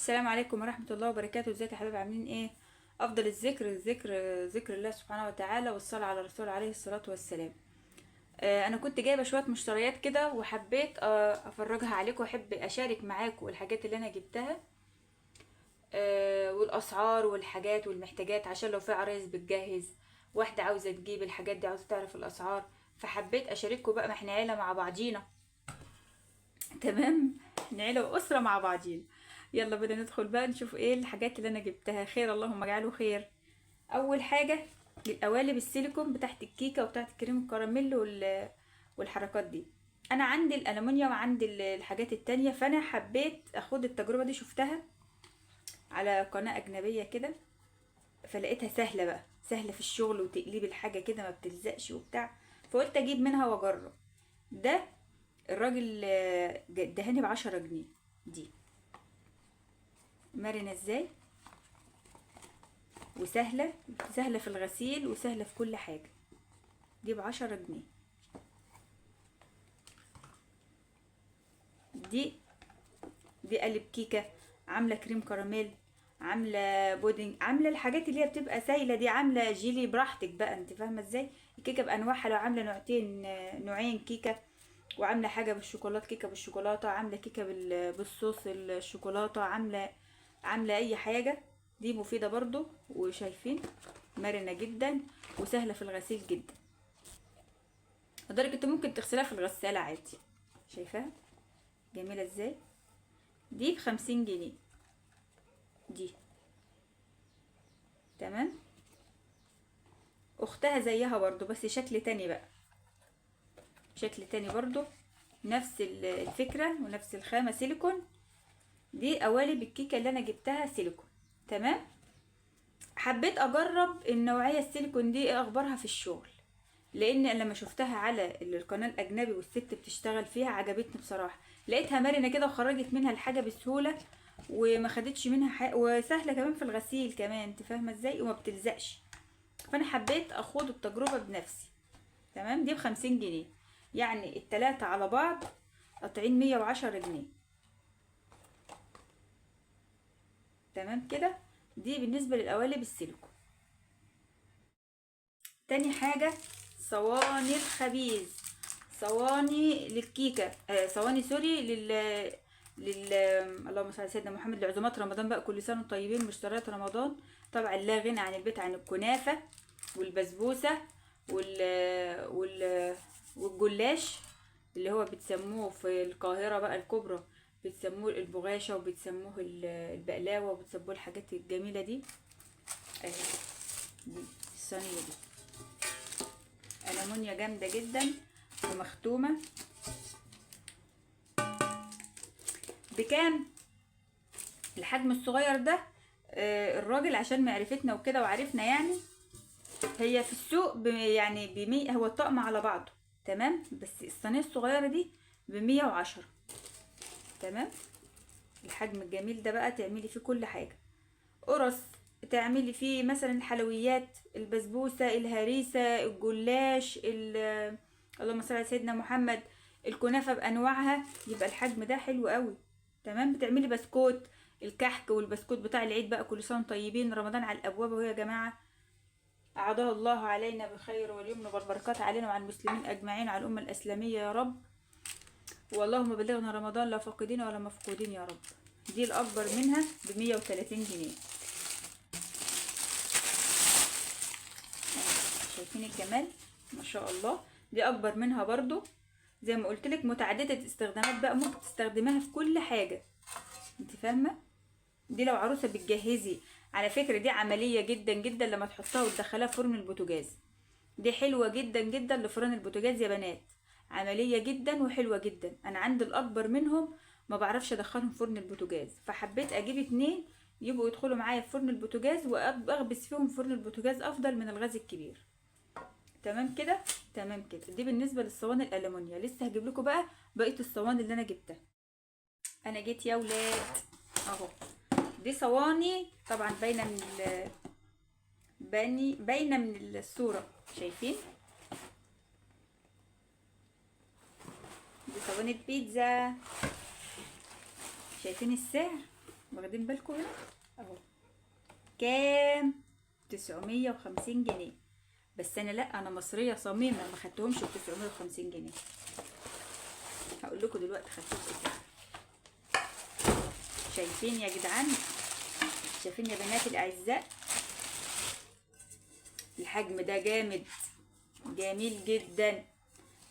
السلام عليكم ورحمة الله وبركاته. ازيك يا حبايبي؟ عاملين ايه؟ افضل ذكر الله سبحانه وتعالى، والصلاة على الرسول عليه الصلاة والسلام. انا كنت جايبة شوية مشتريات كده، وحبيت افرجها عليكم، واحب اشارك معاكم الحاجات اللي انا جبتها، والاسعار والحاجات والمحتاجات، عشان لو في عرايس بتجهز، واحدة عاوزة تجيب الحاجات دي، عاوزة تعرف الاسعار. فحبيت اشارككم بقى، ما احنا عيلة مع بعضينا. تمام. عيلة وأسرة مع بعضين. يلا بدنا ندخل بقى نشوف ايه الحاجات اللي انا جبتها. خير، اللهم اجعله خير. اول حاجة القوالب السيليكون بتاعت الكيكة وبتاعت كريم الكراميل والحركات دي. انا عندي الالومنيوم وعندي الحاجات التانية، فانا حبيت اخد التجربة دي. شفتها على قناة اجنبية كده، فلقيتها سهلة بقى، سهلة في الشغل، وتقليب الحاجة كده ما بتلزقش وبتاع. فقلت اجيب منها واجرب. ده الراجل دهاني ب10 جنيه. دي مرنة ازاي، وسهلة، سهلة في الغسيل وسهلة في كل حاجة. دي ب10 جنيه. دي دي قالب كيكة، عاملة كريم كراميل، عاملة بودنج، عاملة الحاجات اللي هي بتبقى سايلة دي، عاملة جيلي براحتك بقى. انت فاهمة ازاي؟ الكيكة بأنواعها، لو عاملة نوعين كيكة، وعاملة حاجة بالشوكولاتة، كيكة بالشوكولاتة، عاملة كيكة بالصوص الشوكولاتة، عاملة اي حاجة. دي مفيدة برضو، وشايفين مرنة جدا وسهلة في الغسيل جدا، لدرجة انت ممكن تغسلها في الغسالة عادي. شايفاها جميلة ازاي؟ دي ب50 جنيه. دي تمام. اختها زيها برضو، بس شكل تاني بقى، شكل تاني برضو، نفس الفكرة ونفس الخامة، سيليكون. دي قوالب الكيكة اللي انا جبتها سيليكون. تمام. حبيت اجرب النوعية السيليكون دي ايه اخبارها في الشغل، لان لما شفتها على القناة الاجنبي والست بتشتغل فيها عجبتني بصراحة. لقيتها مرنة كده، وخرجت منها الحاجة بسهولة، وما خدتش منها حاجة، وسهلة كمان في الغسيل كمان. انت فاهمة ازاي؟ وما بتلزقش. فانا حبيت اخوض التجربة بنفسي. تمام. دي ب50 جنيه، يعني التلاتة على بعض قاطعين 110 جنيه. تمام كده. دي بالنسبة للقوالب السيليكون. تاني حاجة صواني الخبيز، صواني للكيكة، صواني سوري لل اللهم صل على سيدنا محمد، لعزومات رمضان بقى. كل سنة وانتم طيبين. مشتريات رمضان طبعا لا غنى عن البيت عن الكنافة والبسبوسة وال وال والجلاش، اللي هو بتسموه في القاهرة بقى الكبرى، بتسموه البغاشة، وبتسموه البقلاوة، وبتسموه الحاجات الجميلة دي. اهي دي الصينية دي ألمونيا جامدة جدا ومختومة. بكام الحجم الصغير ده؟ الراجل عشان معرفتنا وكده وعرفنا يعني، هي في السوق يعني ب100، هو الطقم على بعضه. تمام. بس الصينية الصغيرة دي ب110. تمام. الحجم الجميل ده بقى تعملي فيه كل حاجة، قرص، تعملي فيه مثلا الحلويات، البسبوسة، الهريسة، الجلاش، اللهم صل على سيدنا محمد، الكنافة بأنواعها. يبقى الحجم ده حلو قوي. تمام. بتعملي بسكوت، الكحك والبسكوت بتاع العيد بقى. كل سنة طيبين، رمضان على الأبواب وهو يا جماعة. أعاده الله علينا بخير واليمن والبركات، علينا وعلى المسلمين أجمعين، على الأمة الإسلامية يا رب. واللهم بلغنا رمضان لا فاقدين ولا مفقودين يا رب. دي الأكبر منها ب130 جنيه. شايفين الجمال؟ ما شاء الله. دي اكبر منها برضو، زي ما قلت لك متعدده استخدامات بقى، ممكن تستخدميها في كل حاجه. انت فاهمه؟ دي لو عروسه بتجهزي، على فكره دي عمليه جدا جدا لما تحطها وتدخلها فرن البوتاجاز. دي حلوه جدا جدا لفرن البوتاجاز يا بنات، عمليه جدا وحلوه جدا. انا عندي الاكبر منهم ما بعرفش ادخلهم فرن البوتاجاز، فحبيت اجيب 2 يبقوا يدخلوا معايا في فرن البوتاجاز، واخبز فيهم فرن البوتاجاز افضل من الغاز الكبير. تمام كده. تمام كده. دي بالنسبه للصواني الالومنيا. لسه هجيب لكم بقى بقيه الصواني اللي انا جبتها. انا جيت يا ولاد اهو. دي صواني طبعا باينه من باينه من الصوره. شايفين؟ دي صواني البيتزا. شايفين السعر؟ واخدين بالكم هنا اهو كام؟ 950 جنيه. بس انا لا، انا مصريه صميمه ما خدتهمش ب 950 جنيه. هقول لكم دلوقتي خدتهم ازاي. شايفين يا جدعان؟ شايفين يا بنات الاعزاء؟ الحجم ده جامد، جميل جدا.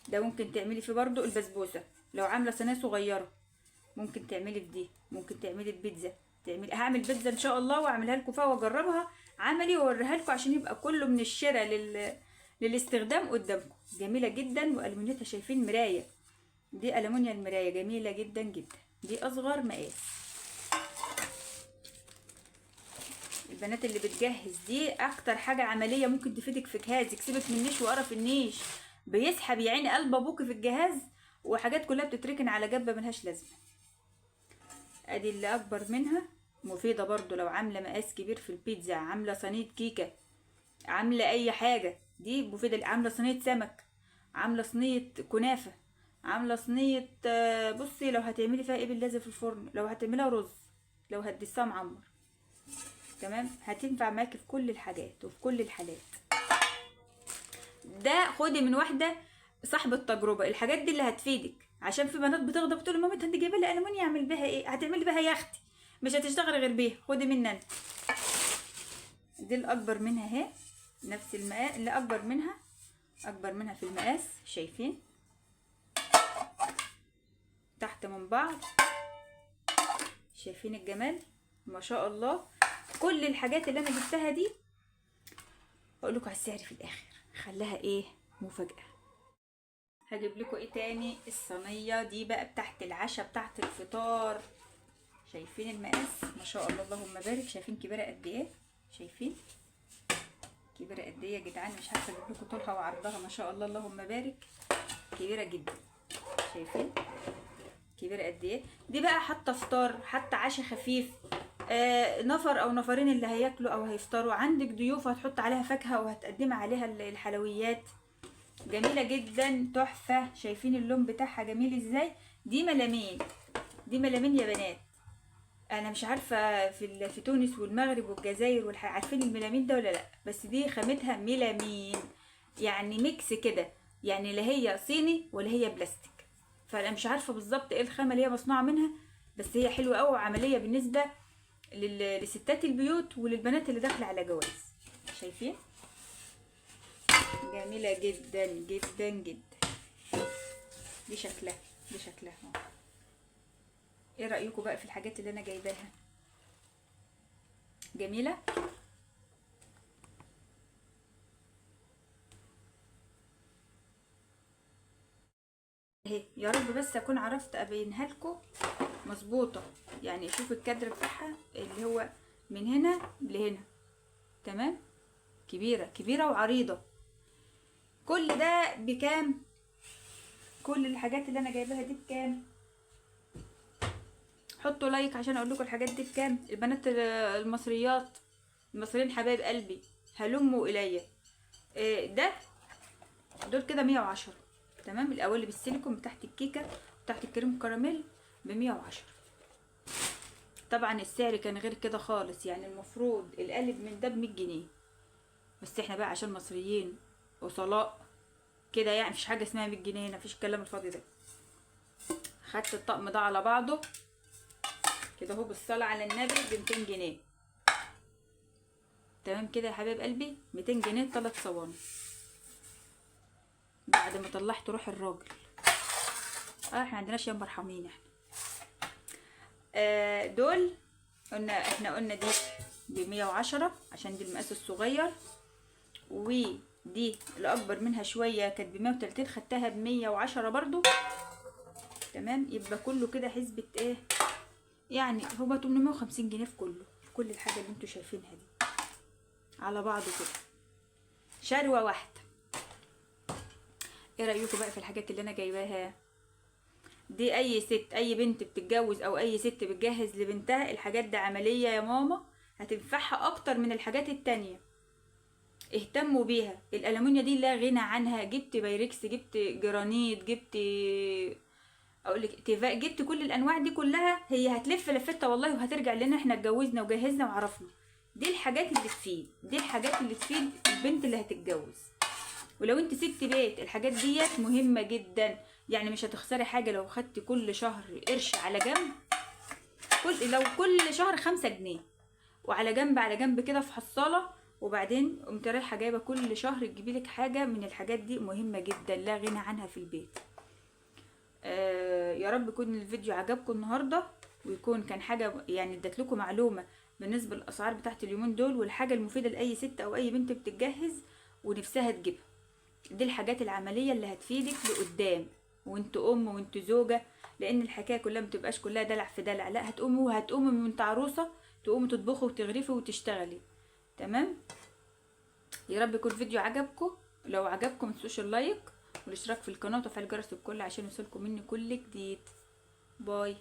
ده ممكن تعملي فيه برضو البسبوسه لو عامله صينيه صغيره، ممكن تعملي في دي، ممكن تعملي البيتزا. هعمل بيتزا ان شاء الله واعملها لكم فيها واجربها عملي واوريها لكم عشان يبقى كله من الشراء للاستخدام قدامكم. جميله جدا والومنيتها شايفين مرايه، دي ألمونيا المرايه جميله جدا جدا. دي اصغر مقاس. البنات اللي بتجهز دي اكتر حاجه عمليه ممكن تفيدك في جهازك. سيبك من النيش وقرف النيش، بيسحب يا عيني قلب ابوكي في الجهاز وحاجات كلها بتتركن على جنب ملهاش لازمه. ادي اللي اكبر منها مفيده برضو لو عامله مقاس كبير في البيتزا، عامله صينيه كيكه، عامله اي حاجه، دي مفيده. عامله صينيه سمك، عامله صينيه كنافه، عامله صينيه بصي لو هتعملي فيها ايه باللازم في الفرن، لو هتعملها رز، لو هتدسها معمر، تمام، هتنفع معاكي في كل الحاجات وفي كل الحالات. ده خدي من واحده صاحبه تجربه، الحاجات دي اللي هتفيدك. عشان في بنات بتغضب تقول لمامتها انت جايبه لي المونيا اعمل بيها ايه؟ هتعملي بيها يا اختي، مش هتشتغلي غير بيها، خدي مني انت. دي الاكبر منها اهي، نفس المقاس. اللي اكبر منها اكبر منها في المقاس، شايفين تحت من بعض؟ شايفين الجمال؟ ما شاء الله. كل الحاجات اللي انا جبتها دي اقول لكم على السعر في الاخر، خليها ايه مفاجاه. هجيب لكم ايه تاني؟ الصينيه دي بقى بتاعت العشاء، بتاعت الفطار. شايفين المقاس؟ ما شاء الله اللهم بارك. شايفين كبيره قد ايه؟ شايفين كبيره قد ايه يا جدعان؟ مش عارفه اجيب لكم طولها وعرضها. ما شاء الله اللهم بارك، كبيره جدا. شايفين كبيره قد ايه؟ دي بقى حتى فطار، حتى عشاء خفيف، نفر او نفرين اللي هياكلوا او هيفطروا، عندك ضيوف هتحط عليها فاكهه وهتقدم عليها الحلويات. جميله جدا، تحفه. شايفين اللون بتاعها جميل ازاي؟ دي ملامين، دي ملامين يا بنات. انا مش عارفه في تونس والمغرب والجزائر عارفين الميلامين ده ولا لا؟ بس دي خامتها ميلامين، يعني ميكس كده، يعني لا هي صيني ولا هي بلاستيك. فانا مش عارفه بالظبط ايه الخامه اللي هي مصنوعه منها، بس هي حلوه قوي وعمليه بالنسبه لستات البيوت وللبنات اللي داخله على جواز. شايفين؟ جميله جدا جدا جدا. دي شكلها، دي شكلها. ايه رايكم بقى في الحاجات اللي انا جايباها؟ جميله. اهي يا رب بس اكون عرفت ابينها لكم مظبوطه. يعني شوف الكادر بتاعها اللي هو من هنا لهنا، تمام. كبيره كبيره وعريضه. كل ده بكام؟ كل الحاجات اللي انا جايباها دي بكام؟ حطوا لايك عشان اقول لكم الحاجات دي بكام. البنات المصريات، المصريين حبايب قلبي، هلموا الي. ده دول كده 110، تمام. الاول بالسيليكون بتاعت الكيكه وتحت الكريم كراميل ب110. طبعا السعر كان غير كده خالص، يعني المفروض القالب من ده ب100 جنيه، بس احنا بقى عشان مصريين وصلاء كده يعني مفيش حاجه اسمها 100 جنيه هنا، مفيش الكلام الفاضي ده. خدت الطقم ده على بعضه كده اهو بالصلاه على النبي ب200 جنيه، تمام كده يا حبايب قلبي. 200 جنيه 3 صواني بعد ما طلعت روح الراجل. احنا عندناش يا مرحمين احنا. دول احنا قلنا دي ب110 عشان دي المقاس الصغير، ودي الاكبر منها شويه كانت ب130، خدتها ب110 برضو، تمام. يبقى كله كده حسبة ايه يعني؟ هو 850 جنيه في كله، في كل الحاجه اللي انتوا شايفينها دي على بعضه كده، شروه واحده. ايه رايكم بقى في الحاجات اللي انا جايباها دي؟ اي ست، اي بنت بتتجوز او اي ست بتجهز لبنتها، الحاجات دي عمليه يا ماما، هتنفعها اكتر من الحاجات التانية. اهتموا بيها. الالومنيا دي لا غنى عنها. جبت بايركس، جبت جرانيت، جبت اقول لك جبت كل الانواع دي كلها، هي هتلف لفتها والله وهترجع لنا احنا اتجوزنا وجهزنا وعرفنا. دي الحاجات اللي تفيد، دي الحاجات اللي تفيد البنت اللي هتتجوز. ولو انت ست بيت الحاجات ديت مهمة جدا، يعني مش هتخسري حاجة لو خدتي كل شهر قرش على جنب. لو كل شهر 5 جنيه وعلى جنب على جنب كده في حصالة، وبعدين قمت رايحة جايبة كل شهر تجيبي لك حاجة من الحاجات دي، مهمة جدا لا غنى عنها في البيت. يا رب يكون الفيديو عجبكم النهاردة، ويكون كان حاجة يعني ادت لكم معلومة بالنسبة للأسعار بتاعت اليومين دول، والحاجة المفيدة لأي ست أو أي بنت بتتجهز ونفسها تجيبها. دي الحاجات العملية اللي هتفيدك لقدام وانت ام وانت زوجة، لان الحكاية كلها متبقاش كلها دلع في دلع، لا هتقومي من وانت عروسة تقومي تطبخي وتغرفي وتشتغلي. تمام. يا رب يكون الفيديو عجبكم، لو عجبكم متنسوش اللايك والاشتراك في القناة وتفعيل جرس الكل عشان يوصلكم مني كل جديد. باي.